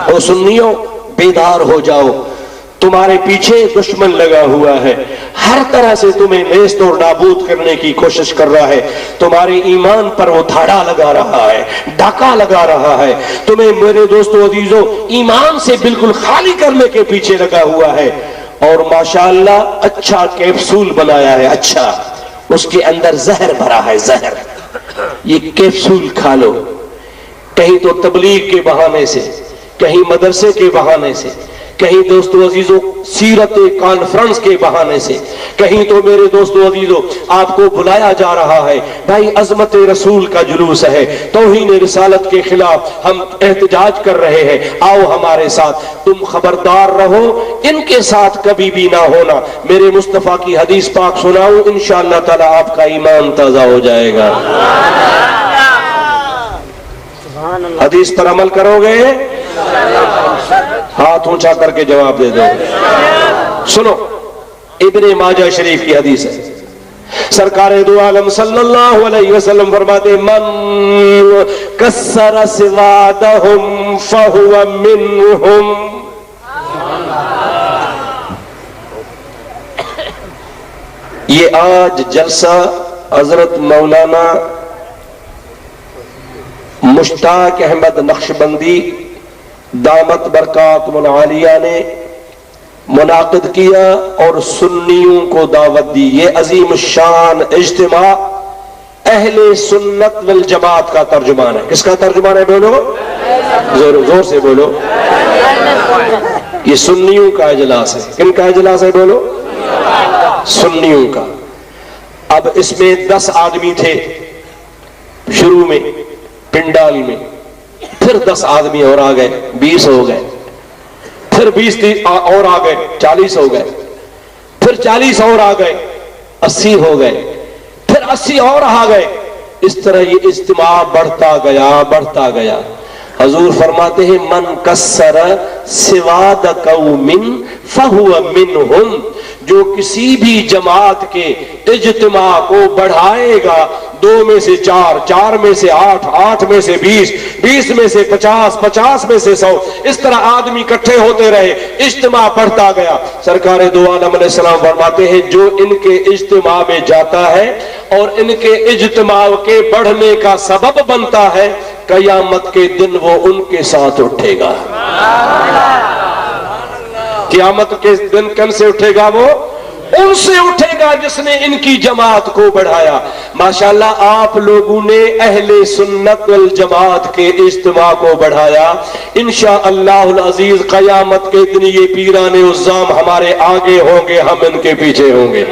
ओ सुन्नियों, बेदार हो जाओ, तुम्हारे पीछे दुश्मन लगा हुआ है, हर तरह से तुम्हें नेस्त और नाबूद करने की कोशिश कर रहा है। तुम्हारे ईमान पर वो धाड़ा लगा रहा है, डाका लगा रहा है, तुम्हें मेरे दोस्तों अजीजों ईमान से बिल्कुल खाली करने के पीछे लगा हुआ है। और माशाअल्लाह अच्छा कैप्सूल बनाया है, अच्छा, उसके अंदर जहर भरा है, जहर। ये कैप्सूल खा लो, कहीं तो तबलीग के बहाने से, कहीं मदरसे के बहाने से, कहीं दोस्तों अजीजों सीरत कॉन्फ्रेंस के बहाने से, कहीं तो मेरे दोस्तों अजीजों आपको बुलाया जा रहा है, भाई अजमत रसूल का जुलूस है, तौहीन रिसालत के खिलाफ हम एहतजाज कर रहे हैं, आओ हमारे साथ। तुम खबरदार रहो, इनके साथ कभी भी ना होना। मेरे मुस्तफा की हदीस पाक सुनाऊं, इंशाअल्लाह ताला आपका ईमान ताजा हो जाएगा। हदीस पर अमल करोगे? हाथ ऊंचा करके जवाब दे दो। सुनो, इब्ने माजा शरीफ की हदीस है, सरकार दो आलम सल्लल्लाहु अलैहि वसल्लम फरमाते, मन कस्सर सिवादहुम फहुवा मिनहुम। ये आज जलसा हजरत मौलाना मुश्ताक अहमद नक्शबंदी दामत बरकातुल आलिया ने मुनाकिद किया और सुन्नियों को दावत दी। ये अजीम शान इज्तिमा अहले सुन्नत वल जमात का तर्जुमान है। किसका तर्जुमान है? बोलो, जोर जोर से बोलो। ये सुन्नियों का इजलास है। किनका इजलास है? बोलो, सुन्नियों का। अब इसमें 10 आदमी थे शुरू में पिंडाल में, फिर 10 आदमी और आ गए, 20 हो गए, फिर 20 और आ गए, 40 हो गए, फिर 40 और आ गए, 80 हो गए, फिर 80 और आ गए। इस तरह ये इज्तिमा बढ़ता गया, बढ़ता गया। हजूर फरमाते हैं, मन कस्सर सिवाद कौमिन फहुवा मिनहुम। जो किसी भी जमात के इज्तिमा को बढ़ाएगा, 2 में से 4, 4 में से 8, 8 में से 20, 20 में से 50, 50 में से 100, इस तरह आदमी इकट्ठे होते रहे, इज्तिमा बढ़ता गया। सरकार दो आलम अलैहिस्सलाम फरमाते हैं, जो इनके इज्तिमा में जाता है और इनके इज्तिमा के बढ़ने का सबब बनता है, कयामत के दिन वो उनके साथ उठेगा। क़यामत के दिन कन से उठेगा? वो उनसे उठेगा जिसने इनकी जमात को बढ़ाया। माशाअल्लाह आप लोगों ने अहले सुन्नत वल जमात के इज्तिमा को बढ़ाया। इंशाअल्लाहुल अजीज क़यामत के दिन ये पीराने उज़्ज़ाम हमारे आगे होंगे, हम इनके पीछे होंगे।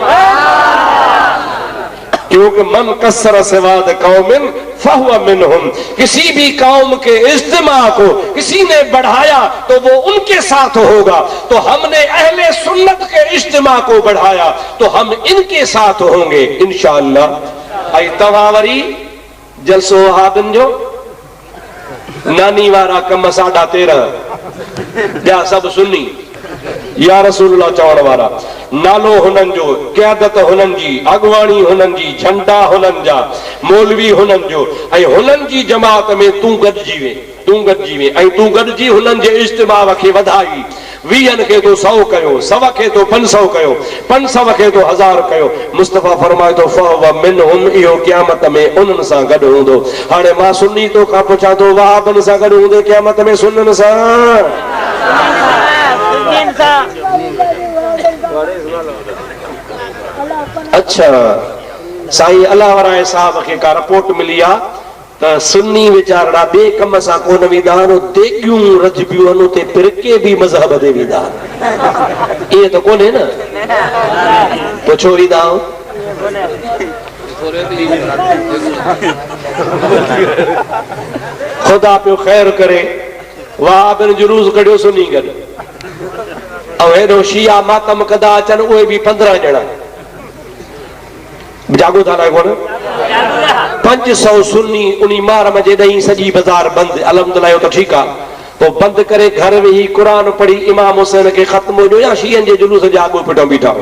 क्योंकि मन कस्सर सिवाद कौमिन फहुवा मिनहुम। किसी भी कौम के इज्तिमा को किसी ने बढ़ाया तो वो उनके साथ होगा। तो हमने अहले सुन्नत के इज्तिमा को बढ़ाया तो हम इनके साथ होंगे इंशाअल्लाह। आई तवावरी जलसो हादन जो नानी वारा कम साडा 13 ॿिया सब सुन्नी या रसूलुल्लाह चवण वारा। नालो हुननि जो, क़यादत हुननि जी, अॻुवाणी हुननि जी, झंडा हुननि जा, मौलवी हुननि जो, ऐं हुननि जी जमात में तूं गॾिजी वे, तूं गॾिजी वे, ऐं तूं गॾिजी हुननि जे इज्तिमा खे वधाई। 20 खे तो 100 कयो, 100 खे तो 500 कयो, 500 खे तो 1000 कयो। मुस्तफ़ा फरमाए तो फहुवा मिनहुम, इहो क़यामत में उन्हनि सां गॾु हूंदो। हाणे मां सुन्नी तो खां पुछां थो, वहाबनि सां गॾु हूंदे क़यामत में? सुन्ननि सां? अच्छा, साईं अलावराय साहब खे का रिपोर्ट मिली आहे त सुन्नी वीचारा ॿिए कम सां कोन वेंदा आहिनि, देगियूं रजबियूं आहिनि, उते फिरके बि मज़हब ते वेंदा आहिनि। ईअं त कोन्हे न? पोइ छो वेंदा आहियो? ख़ुदा पियो ख़ैर करे, वहाबनि जुलूस कढियो सुन्नी गॾु, ऐं हेॾो शिया मातम कंदा अचनि, उहे बि 15 ॼणा जागो था न कोन? 500 सुन्नी उन मार में ॾही सॼी बाज़ार बंदि। अलहमदुलिल्लाह त ठीकु आहे। पोइ बंदि करे घर वेही क़ुरान पढ़ी इमाम हुसैन खे ख़त्म हो या शीयनि जे जुलूस जे आॻो पिटो बीठा।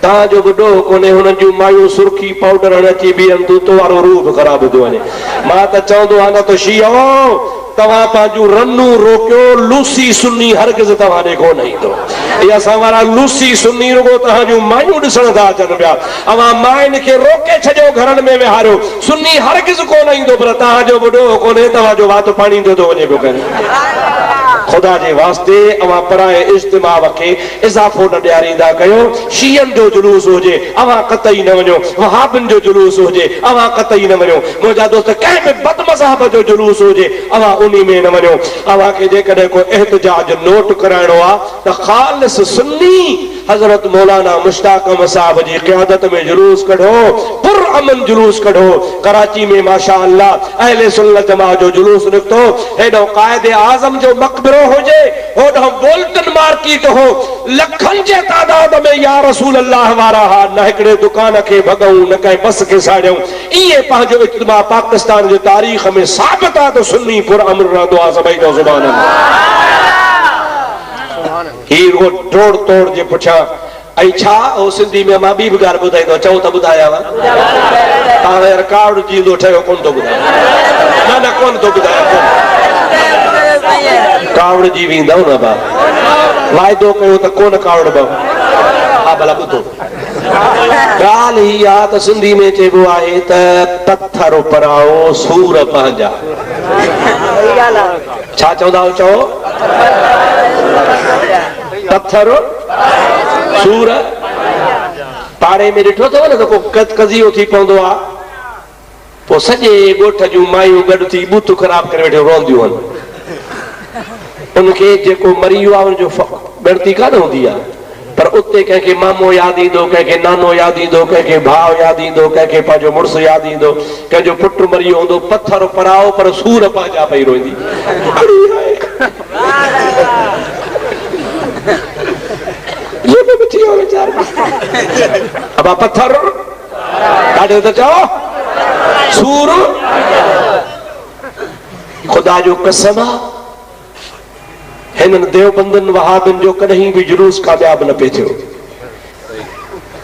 तव्हांजो बि ॾोह कोन्हे, हुननि जूं मायूं सुर्खी पाउडर हणी अची बीहनि, तूतो वारो रूह ख़राब थो वञे। मां त चवंदो आहियां न त शियो तव्हां पंहिंजूं रनू रोकियो, लूसी सुन्नी हरगिज़ तव्हां ॾे कोन ईंदो। इहा असां वारा लूसी सुन्नी रुगो तव्हांजूं मायूं ॾिसण था अचनि पिया। अवां मायुनि खे रोके छॾियो, घरनि में विहारियो, सुन्नी हरगिज़ कोन ईंदो, पर तव्हांजो वॾो कोन्हे, तव्हांजो वात पाणी थो वञे पियो करे। खुदा जे वास्ते अवां पराए इज्तिमा खे इज़ाफ़ो न ॾियारींदा कयो। शीयनि जो जुलूस हुजे अवां कतई न वञो, वहाबिन जो जुलूस हुजे अवां कतई न वञो, मुंहिंजा दोस्त कंहिं बि बदमज़हब जो जुलूस हुजे अवां उन में न वञो। अवां खे जेकॾहिं को एहतजाज नोट कराइणो आहे त ख़ालिस सुन्नी हज़रत मौलाना मुश्ताक अहमद साहब जी क़यादत में जुलूस कढो, पुरअमन जुलूस कढो। कराची में माशा अल्लाह अहले सुन्नत जमात जो जुलूस निकितो, हेॾो क़ाइदे आज़म जो मक़बरो हुजे, होॾो बोल्टन मार्केट हो, लखनि जे तादाद में या रसूल अल्लाह वारा हा, न हिकिड़े दुकान खे भॻऊं, न कंहिं बस खे साड़ियूं। इहे पंहिंजो इज्तिमा पाकिस्तान जे तारीख़ में साबित आहे त सुन्नी पुरअमन रहंदो आहे। सभई जो ज़ुबान ही रुगो तोड़ तोड़ जे पुठियां ऐं छा ओ सिंधी में मां ॿी बि ॻाल्हि ॿुधाईंदो, चओ त ॿुधायांव। तव्हां यार कावड़ जींदो ठहियो कोन थो ॿुधायो, न न कोन थो ॿुधायो, कावड़ जी वेंदव न बा, वाइदो कयो त कोन कावड़ बा। हा भला ॿुधो, ॻाल्हि ही आहे त सिंधी में चइबो आहे त पत्थर पराओ सूर पंहिंजा। छा चवंदा हो? चओ पत्थर सूर। पाड़े में ॾिठो अथव न त को कज़ियो थी पवंदो आहे, पोइ सॼे ॻोठ जूं मायूं गॾु थी बूथ ख़राब करे वेठियूं रहंदियूं आहिनि। उनखे जेको मरी वियो आहे उनजो ॻणती कान हूंदी आहे, पर उते कंहिंखे मामो यादि ईंदो, कंहिंखे नानो यादि ईंदो, कंहिंखे भाउ यादि ईंदो, कंहिंखे पंहिंजो मुड़ुसु यादि ईंदो, कंहिंजो पुटु मरी वियो हूंदो। पत्थर पराओ पर सूर पंहिंजा पई रोईंदी। अब पत्थर काढे त चओ सूर। खुदा जो कसम आहे, हिननि देवबंदनि वहाबिन जो कॾहिं बि जुलूस कामयाब न पियो थियो,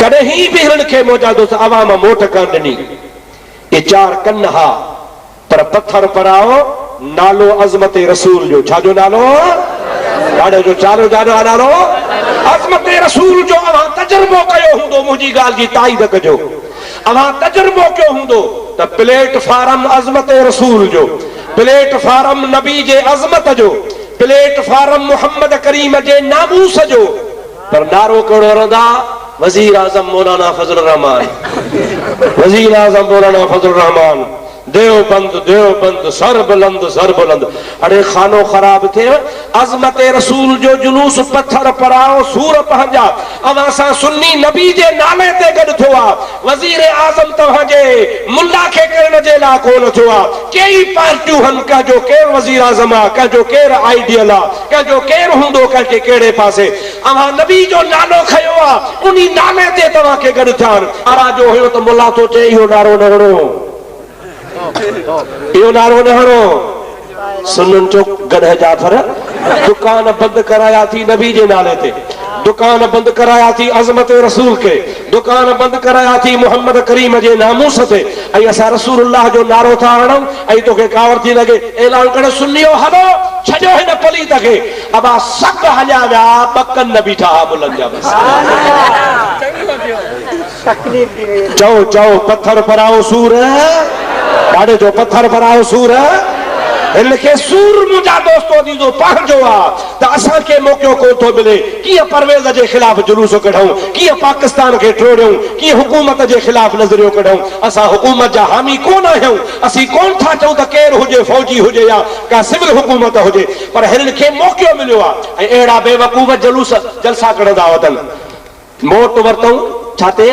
कॾहिं बि हिननि खे मौजा दोस्त अवाम मोट कान ॾिनी। ये चार कन हा, पर पत्थर पराओ नालो अज़मत रसूल जो। छा जो नालो? ॾाढो जो चारो ॾाढो नालो अज़मत रसूल जो। अवां तजुर्बो कयो हूंदो, मुंहिंजी ॻाल्हि जी ताईद कजो, अवां तजुर्बो कयो हूंदो त प्लेटफार्म अज़मत रसूल जो, प्लेटफार्म नबी जे अज़मत जो, प्लेटफार्म मोहम्मद करीम जे नामूस जो। पर नारो कहिड़ो रहंदा? वज़ीर आज़म मौलाना फजल रहमान, वज़ीर आज़म मौलाना फजल रहमान, देवबंद देवबंद, सर बुलंद सर बुलंद। अरे खानो खराब थे, अज़मत रसूल जो जुलूस पत्थर पराओ सूर पंहिंजा। अवां सां सुन्नी नबी जे नाले ते गॾु थियो आहे। वज़ीर आज़म तव्हांजे मुल्ला खे करण जे लाइ कोन थियो आहे। कई पार्टियूं आहिनि, कंहिंजो केरु वज़ीर आज़म आहे, कंहिंजो केरु आइडियल आहे, कंहिंजो केरु हूंदो, कंहिंखे कहिड़े पासे। अवां नबी जो नालो खयो आहे, उन नाले ते तव्हांखे गॾु थिया आहिनि। आरा जो हुयो त मुल्ला थो चए इहो नारो न हणो, इहो नारो न हणो। सुनन चो गॾ जाफर दुकान बंदि कराया थी नबी जे नाले ते, दुकान बंदि कराया थी अज़मत रसूल के, दुकान बंदि कराया थी मोहम्मद करीम जे नामूस ते। ऐं असां रसूलुल्लाह जो नारो था हणूं ऐं तोखे कावड़ थी लॻे ऐलान करे सुन्नियो हलो छॾियो हिन पलीत खे। अबा सभु हलिया विया, ॿ कन बीठा मुलनि जा। बसि चओ चओ पत्थर पराओ सूर, ॾाढे जो पत्थर पराओ सूर। हिनखे सूर मुंहिंजा दोस्तो ॾींदो पंहिंजो आहे त असांखे मौक़ो कोन थो मिले। कीअं परवेज़ जे ख़िलाफ़ जुलूस कढूं, कीअं पाकिस्तान खे टोड़ियूं, कीअं हुकूमत जे ख़िलाफ़ नज़रियो कढूं। असां हुकूमत जा हामी कोन आहियूं, असीं कोन था चऊं त केरु हुजे, फौजी हुजे या का सिविल हुकूमत हुजे, पर हिननि खे मौक़ो मिलियो आहे। ऐं अहिड़ा बेवकूफ़ जुलूस जलसा कढंदा वतन। वोट वरितऊं छाते?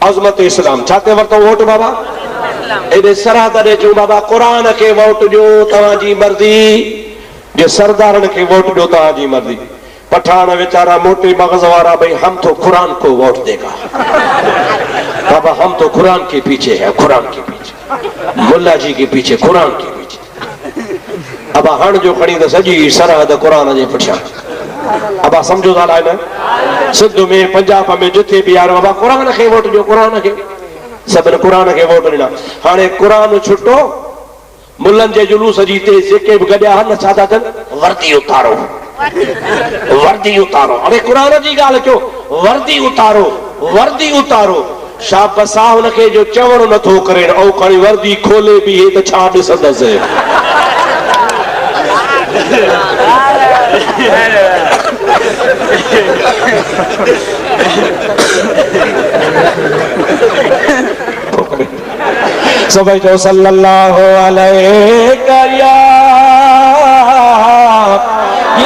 अज़मत इस्लाम। छाते वरितऊं वोट बाबा? एॾे सरहद ॾे चऊं बाबा क़ुरान खे वोट ॾियो, तव्हांजी मर्ज़ी। जे सरदारनि खे वोट ॾियो, तव्हांजी मर्ज़ी। पठान वीचारा मोटे मगज़ वारा, भाई हम तो कुरान को वोट देगा बाबा, हम तो कुरान के पीछे है, कुरान के पीछे, मुल्ला जी के पीछे, कुरान के पीछे। अब हण जो खणी त सॼी सरहद कुरान जे पुठियां। अब समझो था न, सिंध में पंजाब में जिथे बि यार बाबा कुरान खे वोट ॾियो, कुरान खे। सभिनि कुरान खे वोट ॾिना। हाणे कुरान छुटो, मुल्लन जे जुलूस जी ते जेके बि गॾिया आहिनि छा था कनि, वर्दी उतारो, वर्दी उतारो। अरे क़ुरान जी ॻाल्हि कयो, वर्दी उतारो, वर्दी उतारो। छा बसा हुनखे जो चवणो नथो करे, ऐं खणी वर्दी खोले बि हे त छा ॾिसंदसि। सभई जो सल्लल्लाहु अलैहि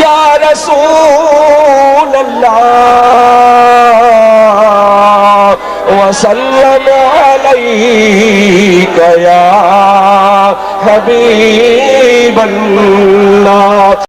या रसूल अल्लाह व सल्लम अलैका या हबीब अल्लाह।